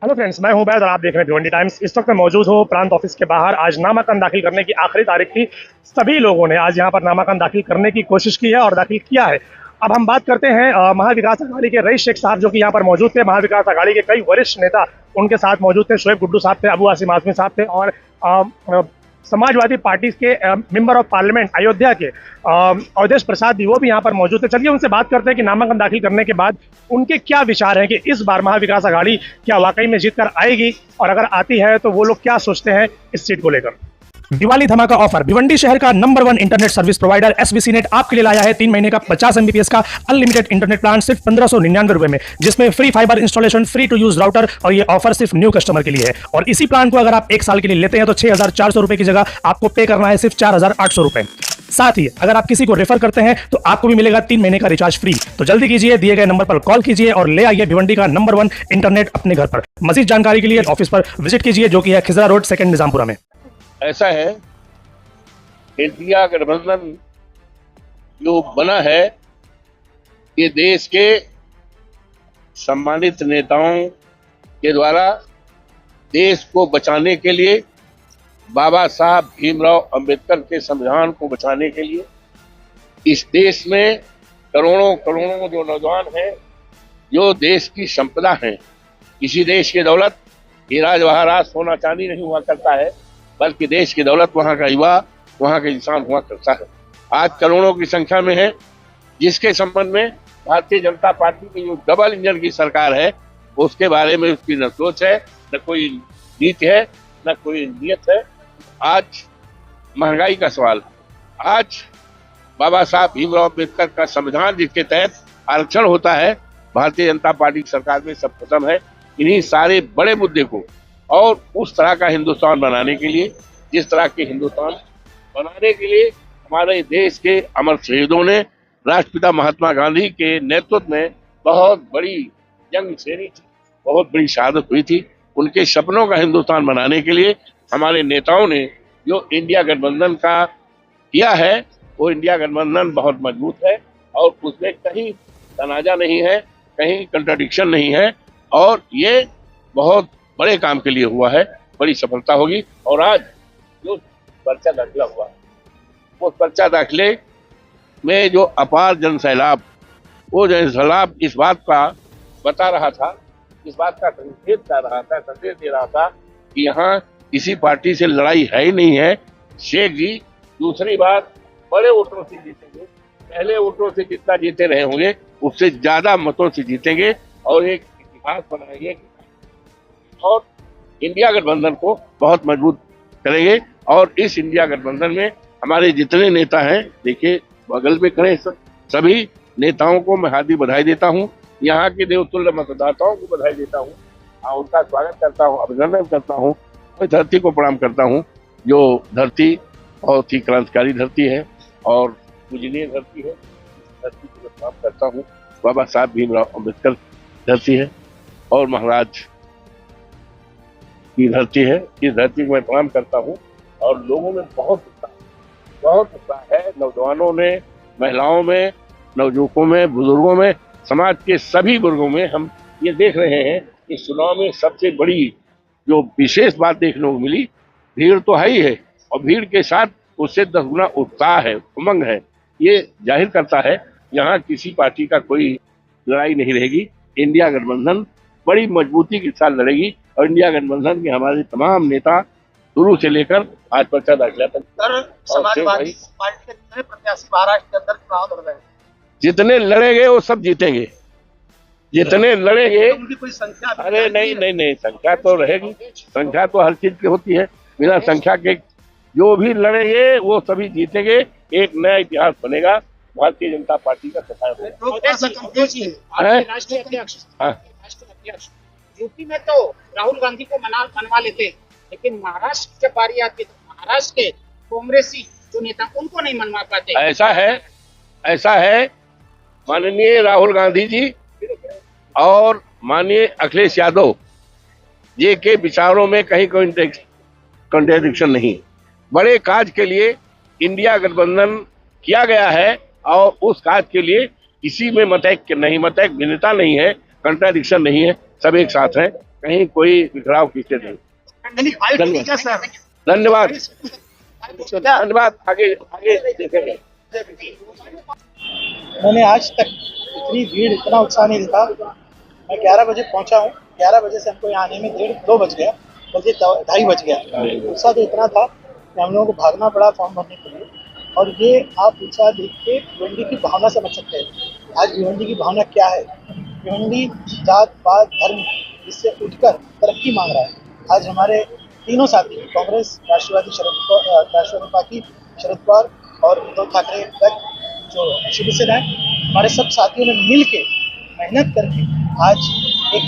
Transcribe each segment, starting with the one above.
Hello friends, मैं हूं बैद और आप देख रहे हैं भिवंडी टाइम्स। इस वक्त मैं मौजूद हूं प्रांत ऑफिस के बाहर। आज नामांकन दाखिल करने की आखिरी तारीख थी। सभी लोगों ने आज यहां पर नामांकन दाखिल करने की कोशिश की है और दाखिल किया है। अब हम बात करते हैं महाविकास अघाड़ी के रईस शेख साहब, जो कि यहाँ पर मौजूद थे। महाविकास अघाड़ी के कई वरिष्ठ नेता उनके साथ मौजूद थे। शोएब गुड्डू साहब थे, अबू आसिम आजमी साहब थे और समाजवादी पार्टी के मेंबर ऑफ पार्लियामेंट अयोध्या के अवधेश प्रसाद भी, वो भी यहाँ पर मौजूद थे। चलिए उनसे बात करते हैं कि नामांकन दाखिल करने के बाद उनके क्या विचार हैं कि इस बार महाविकास अघाड़ी क्या वाकई में जीत कर आएगी, और अगर आती है तो वो लोग क्या सोचते हैं इस सीट को लेकर। दिवाली धमाका ऑफर। भिवंडी शहर का number 1 internet service provider SBC net आपके लिए लाया है 3 महीने का 50 MBPS का अनलिमिटेड इंटरनेट प्लान सिर्फ 1599 रुपए में, जिसमें free fibre installation, free to use router, और ये ऑफर सिर्फ न्यू कस्टमर के लिए है। और इसी प्लान को अगर आप 1 साल के लिए लेते हैं तो 6400 रुपए की जगह आपको पे करना है सिर्फ 4800 रुपए। साथ ही अगर आप किसी को रेफर करते हैं तो आपको भी मिलेगा 3 महीने का रिचार्ज फ्री। तो जल्दी कीजिए, दिए गए नंबर पर कॉल कीजिए और ले आइए भिवंडी का नंबर 1 इंटरनेट अपने घर पर। मजीद जानकारी के लिए ऑफिस पर विजिट कीजिए, जो कि है खिजरा रोड, 2 निजामपुरा में। ऐसा है, इंडिया गठबंधन जो बना है, ये देश के सम्मानित नेताओं के द्वारा देश को बचाने के लिए, बाबा साहब भीमराव अंबेडकर के संविधान को बचाने के लिए, इस देश में करोड़ों करोड़ों जो नौजवान हैं, जो देश की संपदा हैं। किसी देश की दौलत हीरा जवाहरात सोना चांदी नहीं हुआ करता है, बल्कि देश की दौलत वहाँ का युवा, वहाँ के इंसान हुआ करता है। आज करोड़ों की संख्या में है, जिसके संबंध में भारतीय जनता पार्टी की जो डबल इंजन की सरकार है, उसके बारे में उसकी न सोच है, न कोई नीति है, न कोई नीयत है। आज महंगाई का सवाल, आज बाबा साहब भीमराव अम्बेडकर का संविधान जिसके तहत आरक्षण होता है, भारतीय जनता पार्टी की सरकार में सब खत्म है। इन्हीं सारे बड़े मुद्दे को और उस तरह का हिंदुस्तान बनाने के लिए, जिस तरह के हिंदुस्तान बनाने के लिए हमारे देश के अमर शहीदों ने, राष्ट्रपिता महात्मा गांधी के नेतृत्व में बहुत बड़ी जंग छेड़ी थी, बहुत बड़ी शहादत हुई थी। उनके सपनों का हिंदुस्तान बनाने के लिए हमारे नेताओं ने जो इंडिया गठबंधन का किया है, वो इंडिया गठबंधन बहुत मजबूत है और उसमें कहीं तनाजा नहीं है, कहीं कंट्राडिक्शन नहीं है, और ये बहुत बड़े काम के लिए हुआ है, बड़ी सफलता होगी। और आज जो पर्चा दाखिला हुआ, वो पर्चा दाखिले में जो अपार जन सैलाब, वो जन सैलाब इस बात का बता रहा था, इस बात का संकेत कर रहा था, संदेश दे रहा था कि यहाँ किसी पार्टी से लड़ाई है ही नहीं है। शेख जी दूसरी बार बड़े वोटों से जीतेंगे, पहले वोटों से जितना जीते रहे होंगे उससे ज्यादा मतों से जीतेंगे और एक इतिहास बनाएंगे और इंडिया गठबंधन को बहुत मजबूत करेंगे। और इस इंडिया गठबंधन में हमारे जितने नेता हैं, देखिए बगल में खड़े सभी नेताओं को मैं हार्दिक बधाई देता हूं। यहाँ के देवतुल्य मतदाताओं को बधाई देता हूं, उनका स्वागत करता हूं, अभिनंदन करता हूं। मैं धरती को प्रणाम करता हूं, जो धरती बहुत ही क्रांतिकारी धरती है और पूजनीय धरती है। धरती को प्रणाम करता हूँ। बाबा साहब भीमराव अम्बेडकर धरती है और महाराज की धरती है। इस धरती को मैं प्रणाम करता हूँ और लोगों में बहुत उत्साह है, नौजवानों में, महिलाओं में, नवयुवकों में, बुजुर्गों में, समाज के सभी वर्गों में। हम ये देख रहे हैं कि चुनाव में सबसे बड़ी जो विशेष बात देखने को मिली, भीड़ तो है ही है और भीड़ के साथ उससे 10 गुना उत्साह है, उमंग है। ये जाहिर करता है यहाँ किसी पार्टी का कोई लड़ाई नहीं रहेगी। इंडिया गठबंधन बड़ी मजबूती के साथ लड़ेगी और इंडिया गठबंधन के हमारे तमाम नेता शुरू से लेकर आज पर्चा दाखिला तक। समाजवादी पार्टी के जितने प्रत्याशी महाराष्ट्र के अंदर चुनाव लड़ रहे हैं, जितने लड़ेंगे वो सब जीतेंगे, जितने लड़ेंगे। उनकी कोई संख्या? अरे नहीं, संख्या तो रहेगी, संख्या तो हर चीज की होती है। बिना संख्या के जो भी लड़ेंगे वो सभी जीतेंगे। एक नया इतिहास बनेगा भारतीय जनता पार्टी का। राष्ट्रीय अध्यक्ष यूपी में तो राहुल गांधी को मनवा लेते हैं, लेकिन महाराष्ट्र की बारी आती है तो महाराष्ट्र के कांग्रेसी जो नेता उनको नहीं मनवा पाते। ऐसा है माननीय राहुल गांधी जी और माननीय अखिलेश यादव जी के विचारों में कहीं कोई कंट्राडिक्शन नहीं। बड़े काज के लिए इंडिया गठबंधन किया गया है और उस काज के लिए किसी में मतैक भिन्नता नहीं है, कंट्राडिक्शन नहीं है, सब एक साथ हैं। कहीं कोई बिखराव पीछे नहीं। धन्यवाद धन्यवाद। आगे आगे देखेंगे। मैंने आज तक इतनी भीड़, इतना उत्साह नहीं देखा। मैं 11 बजे पहुंचा हूं। 11 बजे से हमको यहाँ आने में 1:30-2 बज गया, बल्कि 2:30 बज गया। उत्साह तो इतना था कि हम लोगों को भागना पड़ा फॉर्म भरने के लिए। और ये आप उत्साह देख के भिवंडी की भावना समझ सकते हैं। आज भिवंडी की भावना क्या है। भिवंडी जात पात धर्म इससे उठकर तरक्की मांग रहा है। आज हमारे तीनों साथी, कांग्रेस, राष्ट्रवादी पार्टी शरद पवार और उद्धव ठाकरे तक जो शिवसेना है, हमारे सब साथियों ने मिल के मेहनत करके आज एक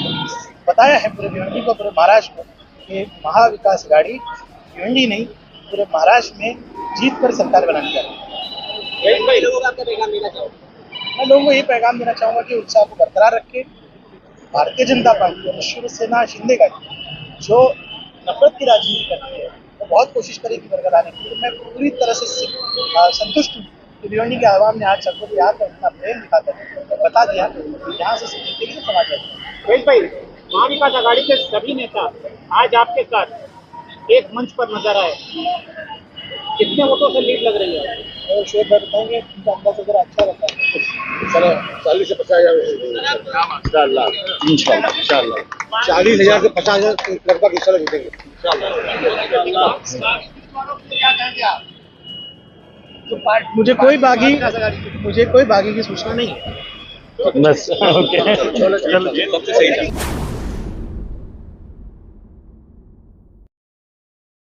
बताया है पूरे भिवंडी को, पूरे महाराष्ट्र को, कि महाविकास आघाड़ी भिवंडी नहीं पूरे महाराष्ट्र में जीत कर सरकार बनाने जा रही है। मैं लोगों को ये पैगाम देना चाहूँगा कि उत्साह को बरकरार रखे। भारतीय जनता पार्टी और शिवसेना शिंदे का जो नफरत की राजनीति करती है वो बहुत कोशिश करेगी बरकरार रखने की। मैं पूरी तरह से संतुष्ट हूँ कि भिवंडी के आवाम ने आज सबको यहाँ पर इतना प्रेम दिखाकर बता दिया कि यहाँ से जीतेगी तो समाज में। भाई, महाविकास आघाड़ी के सभी नेता आज आपके साथ एक मंच पर नजर आए, कितने वोटों से लीड लग रही है? और शेयर बताएंगे उनका अंदाज अगर अच्छा लगता है 40 से 50 हज़ार इंशाल्लाह 40,000 से 50,000 लगभग इस साल जीतेंगे। मुझे कोई बागी की सूचना नहीं है। बस ओके, चलो।